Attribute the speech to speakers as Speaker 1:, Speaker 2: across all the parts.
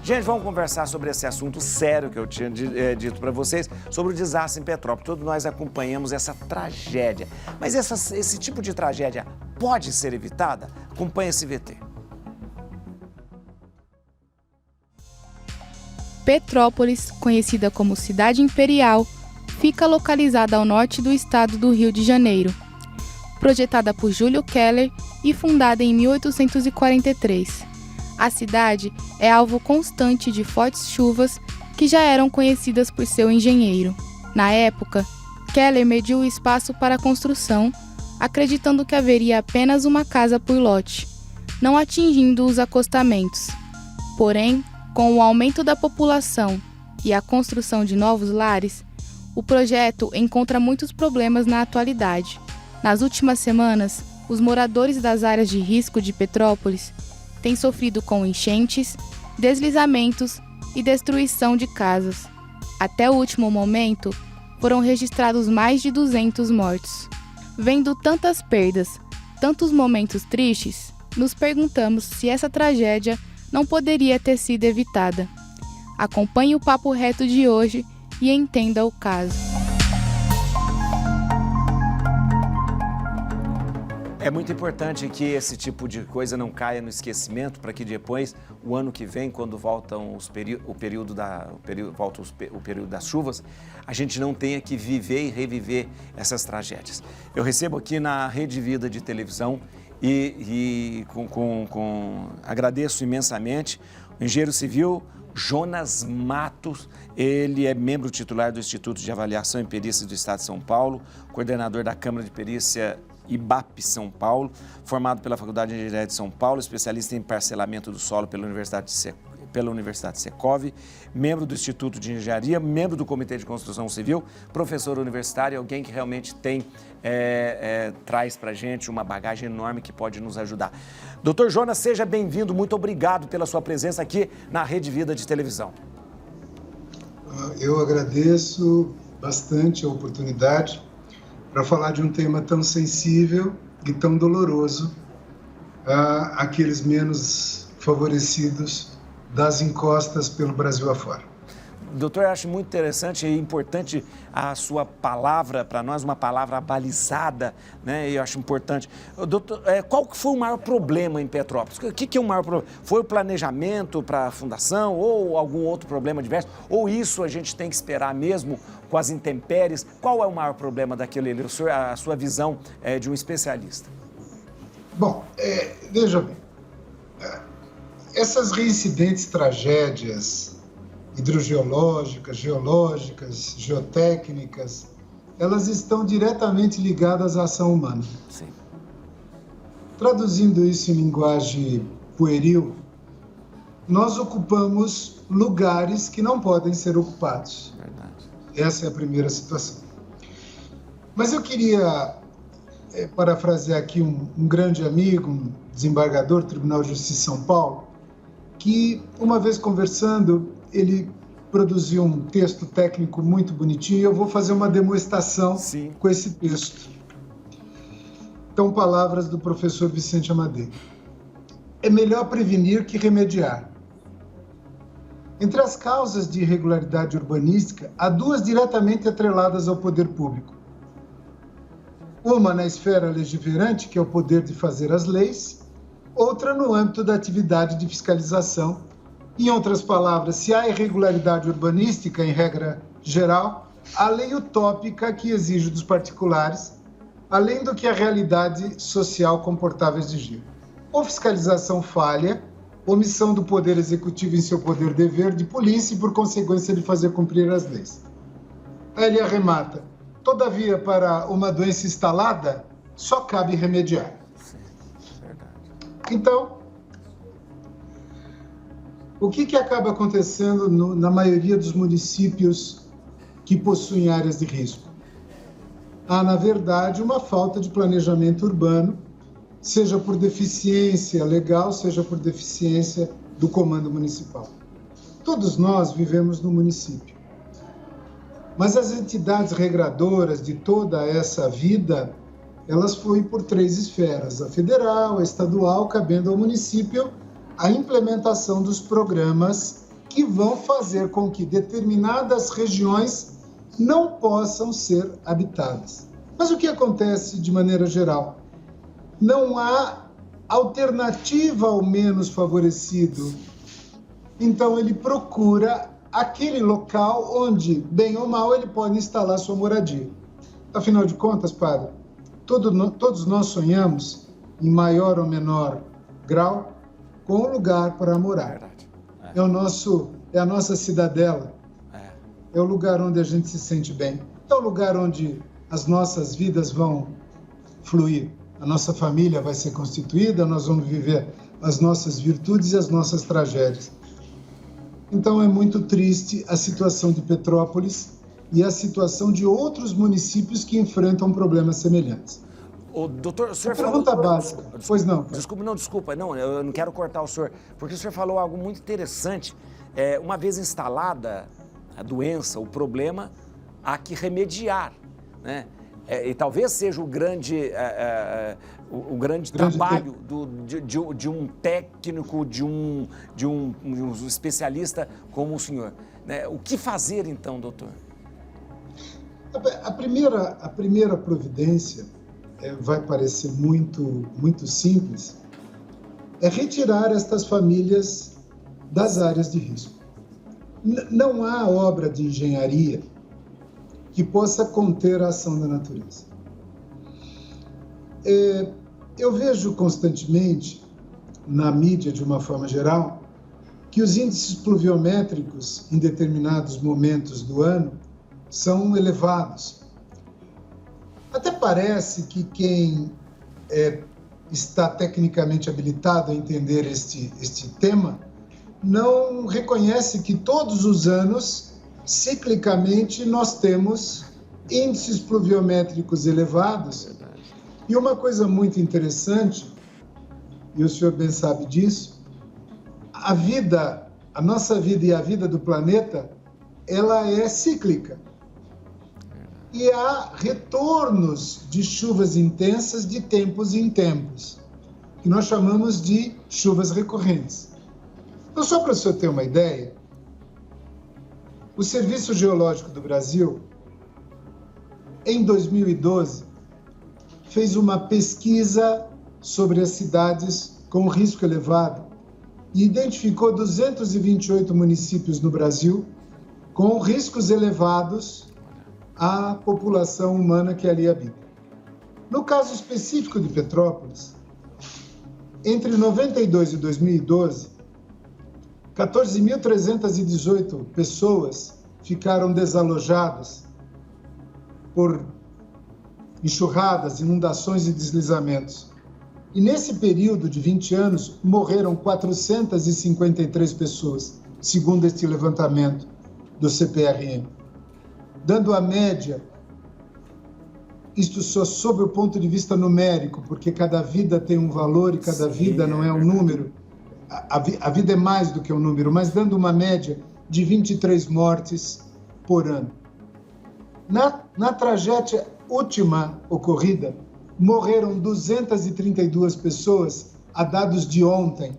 Speaker 1: Gente, vamos conversar sobre esse assunto sério que eu tinha dito para vocês, sobre o desastre em Petrópolis. Todos nós acompanhamos essa tragédia. Mas esse tipo de tragédia pode ser evitada? Acompanhe esse VT.
Speaker 2: Petrópolis, conhecida como Cidade Imperial, fica localizada ao norte do estado do Rio de Janeiro. Projetada por Júlio Keller e fundada em 1843. A cidade é alvo constante de fortes chuvas que já eram conhecidas por seu engenheiro. Na época, Keller mediu o espaço para a construção, acreditando que haveria apenas uma casa por lote, não atingindo os acostamentos. Porém, com o aumento da população e a construção de novos lares, o projeto encontra muitos problemas na atualidade. Nas últimas semanas, os moradores das áreas de risco de Petrópolis têm sofrido com enchentes, deslizamentos e destruição de casas. Até o último momento, foram registrados mais de 200 mortos. Vendo tantas perdas, tantos momentos tristes, nos perguntamos se essa tragédia não poderia ter sido evitada. Acompanhe o Papo Reto de hoje e entenda o caso.
Speaker 1: É muito importante que esse tipo de coisa não caia no esquecimento, para que depois, o ano que vem, quando voltam o período das chuvas, a gente não tenha que viver e reviver essas tragédias. Eu recebo aqui na Rede Vida de televisão agradeço imensamente o engenheiro civil Jonas Matos. Ele é membro titular do Instituto de Avaliação e Perícia do Estado de São Paulo, coordenador da Câmara de Perícia IBAP São Paulo, formado pela Faculdade de Engenharia de São Paulo, especialista em parcelamento do solo pela Universidade Secov, membro do Instituto de Engenharia, membro do Comitê de Construção Civil, professor universitário, alguém que realmente traz para a gente uma bagagem enorme que pode nos ajudar. Doutor Jonas, seja bem-vindo, muito obrigado pela sua presença aqui na Rede Vida de televisão.
Speaker 3: Eu agradeço bastante a oportunidade para falar de um tema tão sensível e tão doloroso àqueles menos favorecidos das encostas pelo Brasil afora.
Speaker 1: Doutor, eu acho muito interessante e importante a sua palavra para nós, uma palavra balizada, né? Eu acho importante. Doutor, qual que foi o maior problema em Petrópolis? O que é o maior problema? Foi o planejamento para a fundação ou algum outro problema diverso? Ou isso a gente tem que esperar mesmo com as intempéries? Qual é o maior problema daquilo ali? A sua visão de um especialista.
Speaker 3: Bom, veja bem, essas reincidentes tragédias hidrogeológicas, geológicas, geotécnicas, elas estão diretamente ligadas à ação humana.
Speaker 1: Sim.
Speaker 3: Traduzindo isso em linguagem pueril, nós ocupamos lugares que não podem ser ocupados.
Speaker 1: Verdade.
Speaker 3: Essa é a primeira situação. Mas eu queria parafrasear aqui um grande amigo, um desembargador do Tribunal de Justiça de São Paulo, que uma vez conversando, ele produziu um texto técnico muito bonitinho e eu vou fazer uma demonstração
Speaker 1: Sim.
Speaker 3: com esse texto. Então, palavras do professor Vicente Amadei. É melhor prevenir que remediar. Entre as causas de irregularidade urbanística, há duas diretamente atreladas ao poder público. Uma na esfera legiferante, que é o poder de fazer as leis, outra no âmbito da atividade de fiscalização. Em outras palavras, se há irregularidade urbanística, em regra geral, a lei utópica que exige dos particulares, além do que a realidade social comportável exigir. Ou fiscalização falha, omissão do Poder Executivo em seu poder dever de polícia e, por consequência, de fazer cumprir as leis. Aí ele arremata. Todavia, para uma doença instalada, só cabe remediar. Então, o que acaba acontecendo na maioria dos municípios que possuem áreas de risco? Há, na verdade, uma falta de planejamento urbano, seja por deficiência legal, seja por deficiência do comando municipal. Todos nós vivemos no município. Mas as entidades regradoras de toda essa vida, elas fluem por três esferas: a federal, a estadual, cabendo ao município a implementação dos programas que vão fazer com que determinadas regiões não possam ser habitadas. Mas o que acontece de maneira geral? Não há alternativa ao menos favorecido. Então ele procura aquele local onde, bem ou mal, ele pode instalar sua moradia. Afinal de contas, padre, todos nós sonhamos, em maior ou menor grau, com um lugar para morar. É a nossa cidadela. É o lugar onde a gente se sente bem. É o lugar onde as nossas vidas vão fluir. A nossa família vai ser constituída, nós vamos viver as nossas virtudes e as nossas tragédias. Então é muito triste a situação de Petrópolis e a situação de outros municípios que enfrentam problemas semelhantes.
Speaker 1: Doutor, o senhor
Speaker 3: pergunta
Speaker 1: falou...
Speaker 3: básica. Pois não.
Speaker 1: Desculpa, eu não quero cortar o senhor, porque o senhor falou algo muito interessante. Uma vez instalada a doença, o problema, há que remediar, né? E talvez seja o grande trabalho de um técnico, de um especialista como o senhor, né? O que fazer então, doutor?
Speaker 3: A primeira providência vai parecer muito simples, é retirar estas famílias das áreas de risco. Não há obra de engenharia que possa conter a ação da natureza. Eu vejo constantemente, na mídia de uma forma geral, que os índices pluviométricos em determinados momentos do ano são elevados. Até parece que quem está tecnicamente habilitado a entender este tema não reconhece que todos os anos, ciclicamente, nós temos índices pluviométricos elevados. E uma coisa muito interessante, e o senhor bem sabe disso, a nossa vida e a vida do planeta, ela é cíclica. E há retornos de chuvas intensas de tempos em tempos, que nós chamamos de chuvas recorrentes. Então, só para o senhor ter uma ideia, o Serviço Geológico do Brasil, em 2012, fez uma pesquisa sobre as cidades com risco elevado e identificou 228 municípios no Brasil com riscos elevados à população humana que ali habita. No caso específico de Petrópolis, entre 92 e 2012, 14.318 pessoas ficaram desalojadas por enxurradas, inundações e deslizamentos. E nesse período de 20 anos, morreram 453 pessoas, segundo este levantamento do CPRM. Dando a média, isto só sob o ponto de vista numérico, porque cada vida tem um valor e cada vida não é um número. A vida é mais do que um número, mas dando uma média de 23 mortes por ano. Na tragédia última ocorrida, morreram 232 pessoas a dados de ontem,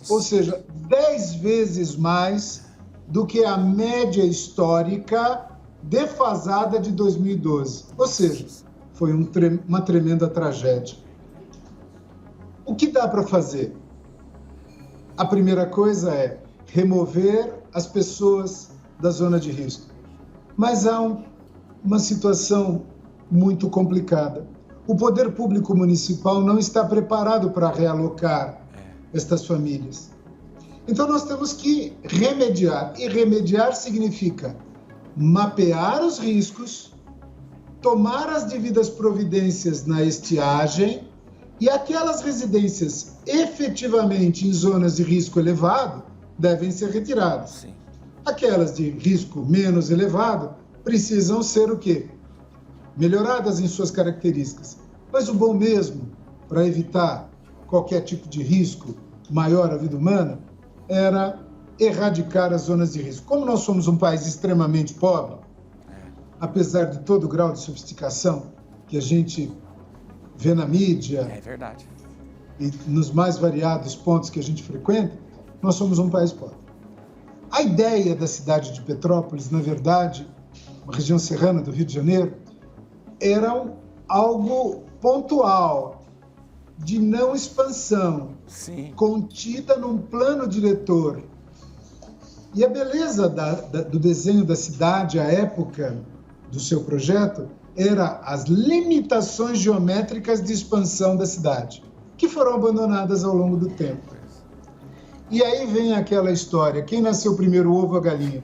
Speaker 3: ou seja, 10 vezes mais do que a média histórica defasada de 2012. Ou seja, foi uma tremenda tragédia. O que dá para fazer? A primeira coisa é remover as pessoas da zona de risco. Mas há uma situação muito complicada. O poder público municipal não está preparado para realocar estas famílias. Então nós temos que remediar. E remediar significa mapear os riscos, tomar as devidas providências na estiagem e aquelas residências efetivamente em zonas de risco elevado devem ser retiradas.
Speaker 1: Sim.
Speaker 3: Aquelas de risco menos elevado precisam ser o quê? Melhoradas em suas características. Mas o bom mesmo, para evitar qualquer tipo de risco maior à vida humana, era erradicar as zonas de risco. Como nós somos um país extremamente pobre, apesar de todo o grau de sofisticação que a gente vê na mídia,
Speaker 1: é verdade,
Speaker 3: e nos mais variados pontos que a gente frequenta, nós somos um país pobre. A ideia da cidade de Petrópolis, na verdade, uma região serrana do Rio de Janeiro, era algo pontual, de não expansão,
Speaker 1: Sim.
Speaker 3: contida num plano diretor. E a beleza do desenho da cidade, à época do seu projeto, era as limitações geométricas de expansão da cidade, que foram abandonadas ao longo do tempo. E aí vem aquela história, quem nasceu primeiro, o ovo ou a galinha?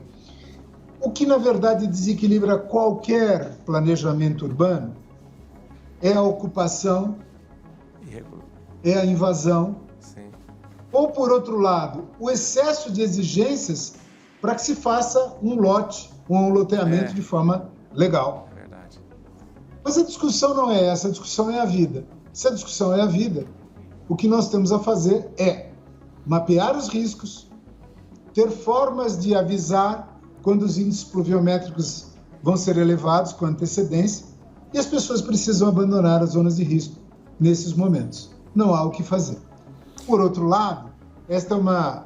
Speaker 3: O que, na verdade, desequilibra qualquer planejamento urbano é a ocupação, é a invasão,
Speaker 1: Sim.
Speaker 3: ou, por outro lado, o excesso de exigências para que se faça um lote ou um loteamento de forma legal.
Speaker 1: É verdade.
Speaker 3: Mas a discussão não é essa, a discussão é a vida. Se a discussão é a vida, o que nós temos a fazer é mapear os riscos, ter formas de avisar quando os índices pluviométricos vão ser elevados com antecedência, e as pessoas precisam abandonar as zonas de risco nesses momentos. Não há o que fazer. Por outro lado, esta é uma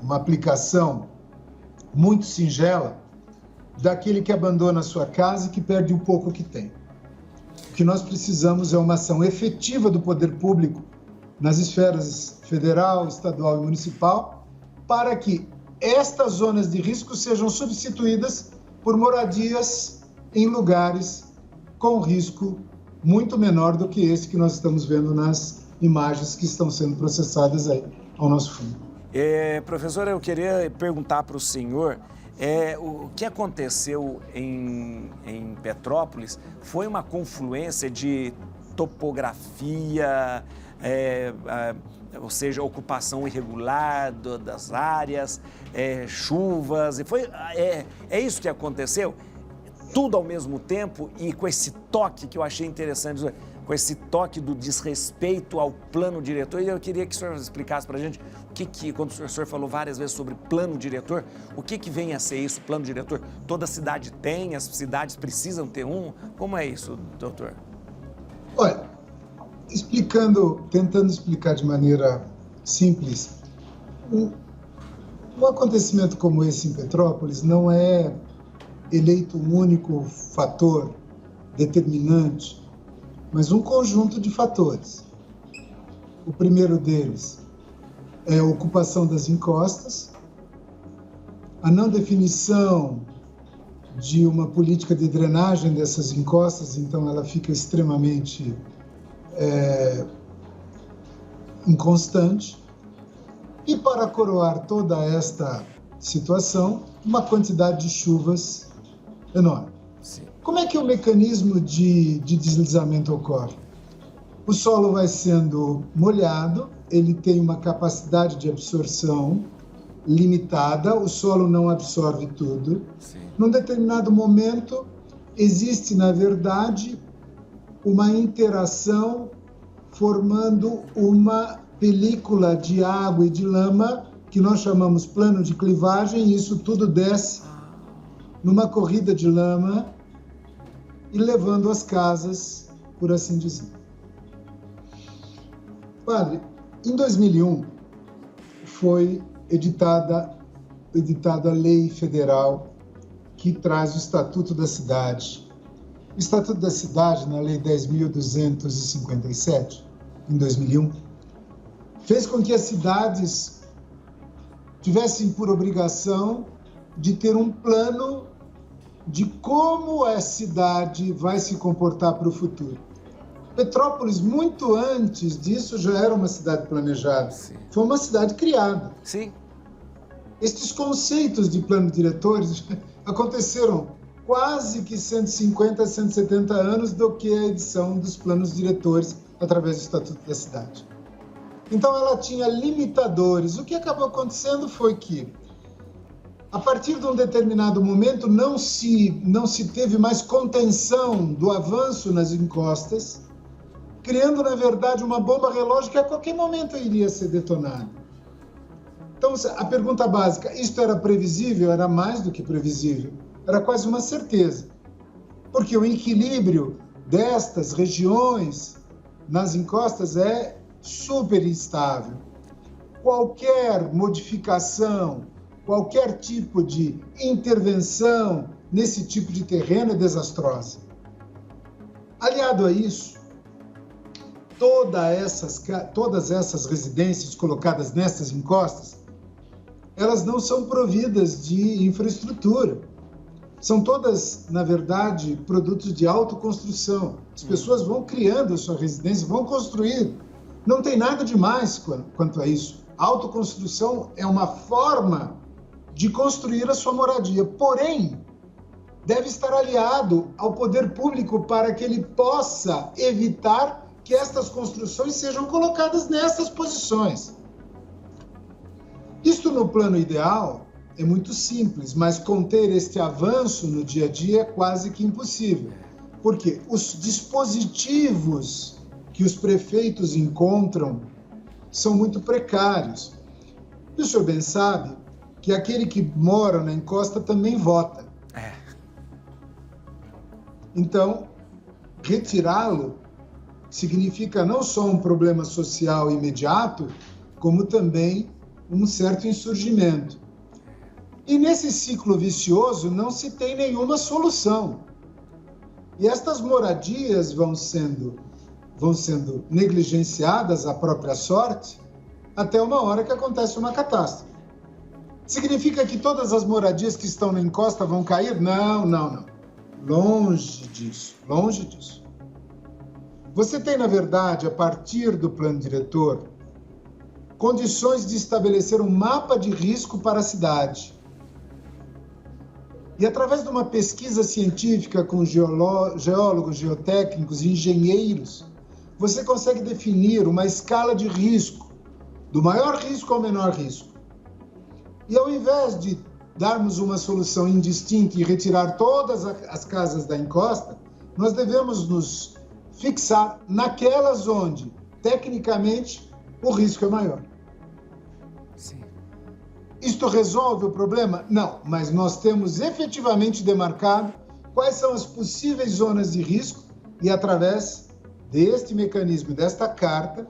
Speaker 3: aplicação muito singela daquele que abandona a sua casa e que perde o pouco que tem. O que nós precisamos é uma ação efetiva do poder público nas esferas federal, estadual e municipal para que estas zonas de risco sejam substituídas por moradias em lugares com risco muito menor do que esse que nós estamos vendo nas imagens que estão sendo processadas aí ao nosso fundo.
Speaker 1: Professora, eu queria perguntar para o senhor, o que aconteceu em Petrópolis foi uma confluência de topografia, ou seja, ocupação irregular das áreas, chuvas, é isso que aconteceu? Tudo ao mesmo tempo e com esse toque que eu achei interessante, com esse toque do desrespeito ao plano diretor. E eu queria que o senhor explicasse para a gente quando o senhor falou várias vezes sobre plano diretor, o que vem a ser isso, plano diretor? Toda cidade tem, as cidades precisam ter um? Como é isso, doutor?
Speaker 3: Olha, tentando explicar de maneira simples, um acontecimento como esse em Petrópolis não é eleito um único fator determinante, mas um conjunto de fatores. O primeiro deles é a ocupação das encostas, a não definição de uma política de drenagem dessas encostas, então ela fica extremamente inconstante, e para coroar toda esta situação, uma quantidade de chuvas enorme.
Speaker 1: Sim.
Speaker 3: Como é que o mecanismo de deslizamento ocorre? O solo vai sendo molhado, ele tem uma capacidade de absorção limitada, o solo não absorve tudo.
Speaker 1: Sim.
Speaker 3: Num determinado momento, existe, na verdade, uma interação formando uma película de água e de lama que nós chamamos plano de clivagem, e isso tudo desce numa corrida de lama e levando as casas, por assim dizer. Padre, em 2001 foi editada a lei federal que traz o Estatuto da Cidade. O Estatuto da Cidade, na Lei 10.257, em 2001, fez com que as cidades tivessem por obrigação de ter um plano de como a cidade vai se comportar para o futuro. Petrópolis, muito antes disso, já era uma cidade planejada.
Speaker 1: Sim.
Speaker 3: Foi uma cidade criada.
Speaker 1: Sim.
Speaker 3: Estes conceitos de plano diretores aconteceram quase que 150, 170 anos do que a edição dos planos diretores através do Estatuto da Cidade. Então ela tinha limitadores. O que acabou acontecendo foi que, a partir de um determinado momento, não se teve mais contenção do avanço nas encostas, criando, na verdade, uma bomba relógio que a qualquer momento iria ser detonada. Então, a pergunta básica, isto era previsível? Era mais do que previsível. Era quase uma certeza. Porque o equilíbrio destas regiões nas encostas é super instável. Qualquer modificação qualquer tipo de intervenção nesse tipo de terreno é desastrosa. Aliado a isso, todas essas residências colocadas nessas encostas, elas não são providas de infraestrutura. São todas, na verdade, produtos de autoconstrução. As pessoas vão criando a sua residência, vão construir. Não tem nada de mais quanto a isso. A autoconstrução é uma forma de construir a sua moradia. Porém, deve estar aliado ao poder público para que ele possa evitar que estas construções sejam colocadas nessas posições. Isto, no plano ideal, é muito simples, mas conter este avanço no dia a dia é quase que impossível. Porque os dispositivos que os prefeitos encontram são muito precários. E o senhor bem sabe que aquele que mora na encosta também vota. Então, retirá-lo significa não só um problema social imediato, como também um certo insurgimento. E nesse ciclo vicioso não se tem nenhuma solução. E estas moradias vão sendo negligenciadas à própria sorte até uma hora que acontece uma catástrofe. Significa que todas as moradias que estão na encosta vão cair? Não. Longe disso, longe disso. Você tem, na verdade, a partir do plano diretor, condições de estabelecer um mapa de risco para a cidade. E através de uma pesquisa científica com geólogos, geotécnicos e engenheiros, você consegue definir uma escala de risco, do maior risco ao menor risco. E ao invés de darmos uma solução indistinta e retirar todas as casas da encosta, nós devemos nos fixar naquelas onde, tecnicamente, o risco é maior.
Speaker 1: Sim.
Speaker 3: Isto resolve o problema? Não, mas nós temos efetivamente demarcado quais são as possíveis zonas de risco e, através deste mecanismo, desta carta,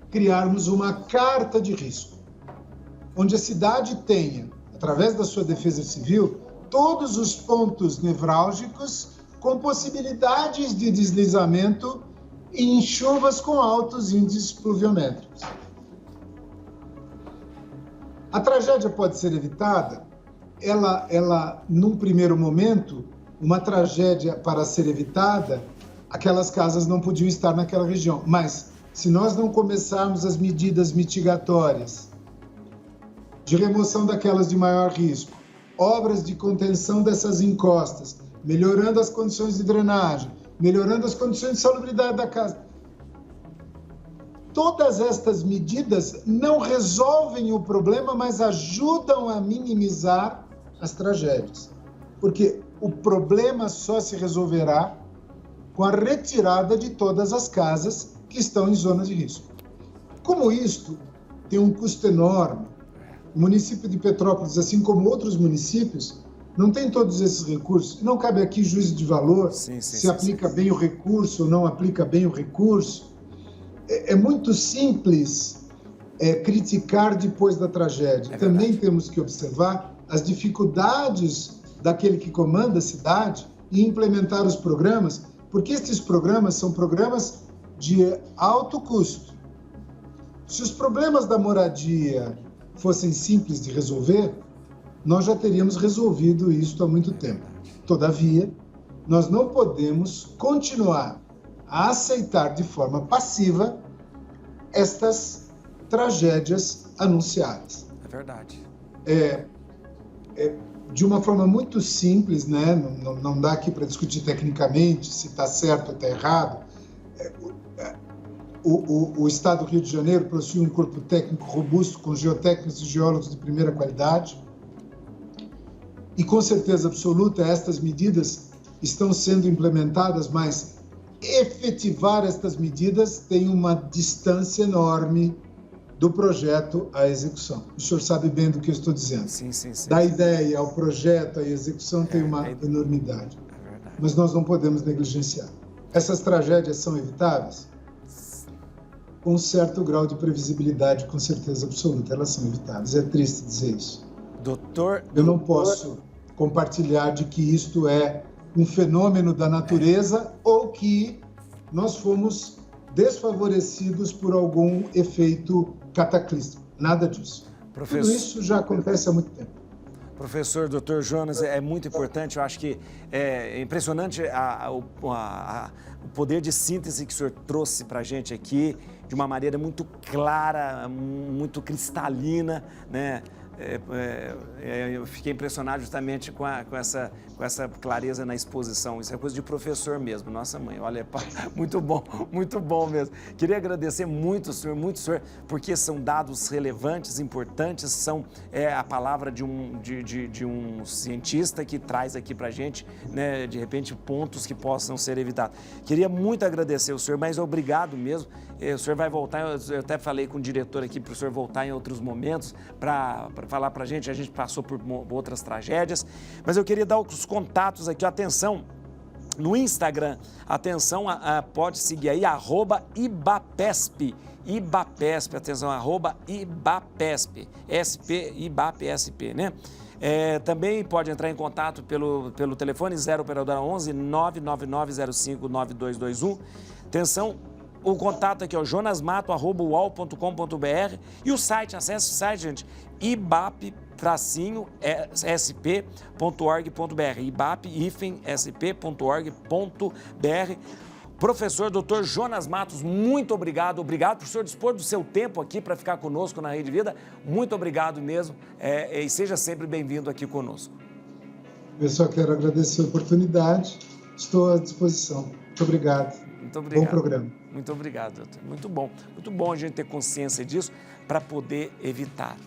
Speaker 3: criarmos uma carta de risco, onde a cidade tenha, através da sua defesa civil, todos os pontos nevrálgicos com possibilidades de deslizamento em chuvas com altos índices pluviométricos. A tragédia pode ser evitada? Ela, num primeiro momento, uma tragédia para ser evitada, aquelas casas não podiam estar naquela região. Mas, se nós não começarmos as medidas mitigatórias de remoção daquelas de maior risco, obras de contenção dessas encostas, melhorando as condições de drenagem, melhorando as condições de salubridade da casa. Todas estas medidas não resolvem o problema, mas ajudam a minimizar as tragédias. Porque o problema só se resolverá com a retirada de todas as casas que estão em zonas de risco. Como isto tem um custo enorme, o município de Petrópolis, assim como outros municípios, não tem todos esses recursos. Não cabe aqui juízo de valor, se aplica bem o recurso ou não aplica bem o recurso. É muito simples criticar depois da tragédia. Também temos que observar as dificuldades daquele que comanda a cidade em implementar os programas, porque estes programas são programas de alto custo. Se os problemas da moradia fossem simples de resolver, nós já teríamos resolvido isso há muito tempo. Todavia, nós não podemos continuar a aceitar de forma passiva estas tragédias anunciadas.
Speaker 1: É verdade.
Speaker 3: De uma forma muito simples, né? Não dá aqui para discutir tecnicamente se está certo ou está errado. O Estado do Rio de Janeiro possui um corpo técnico robusto, com geotécnicos e geólogos de primeira qualidade. E, com certeza absoluta, estas medidas estão sendo implementadas, mas efetivar estas medidas tem uma distância enorme do projeto à execução. O senhor sabe bem do que eu estou dizendo.
Speaker 1: Sim.
Speaker 3: Da ideia ao projeto, à execução, tem uma enormidade.
Speaker 1: É verdade.
Speaker 3: Mas nós não podemos negligenciar. Essas tragédias são evitáveis? Com um certo grau de previsibilidade, com certeza absoluta, elas são evitáveis. É triste dizer isso. Eu não posso compartilhar de que isto é um fenômeno da natureza ou que nós fomos desfavorecidos por algum efeito cataclístico. Nada disso. Tudo isso já acontece há muito tempo.
Speaker 1: Professor, Dr. Jonas, é muito importante, eu acho que é impressionante o poder de síntese que o senhor trouxe para a gente aqui, de uma maneira muito clara, muito cristalina, né? Eu fiquei impressionado justamente com essa clareza na exposição. Isso é coisa de professor mesmo, nossa mãe, olha, muito bom mesmo. Queria agradecer muito, senhor, porque são dados relevantes, importantes, são a palavra de um cientista que traz aqui pra gente, né, de repente, pontos que possam ser evitados. Queria muito agradecer o senhor, mas obrigado mesmo. O senhor vai voltar, eu até falei com o diretor aqui para o senhor voltar em outros momentos para falar para a gente passou por outras tragédias, mas eu queria dar os contatos aqui, atenção, no Instagram, atenção, pode seguir aí, @ibapesp, atenção, @ibapesp, IBAPSP, né? Também pode entrar em contato pelo telefone 0 operadora 11 99905 9221, atenção, o contato aqui é o jonasmato@uol.com.br e o site, acesse o site, gente, ibap-sp.org.br, ibap-sp.org.br. Professor Dr. Jonas Matos, muito obrigado por o senhor dispor do seu tempo aqui para ficar conosco na Rede Vida, muito obrigado mesmo, e seja sempre bem-vindo aqui conosco.
Speaker 3: Eu só quero agradecer a oportunidade, estou à disposição. Muito obrigado.
Speaker 1: Muito obrigado.
Speaker 3: Bom programa.
Speaker 1: Muito obrigado, doutor. Muito bom a gente ter consciência disso para poder evitar.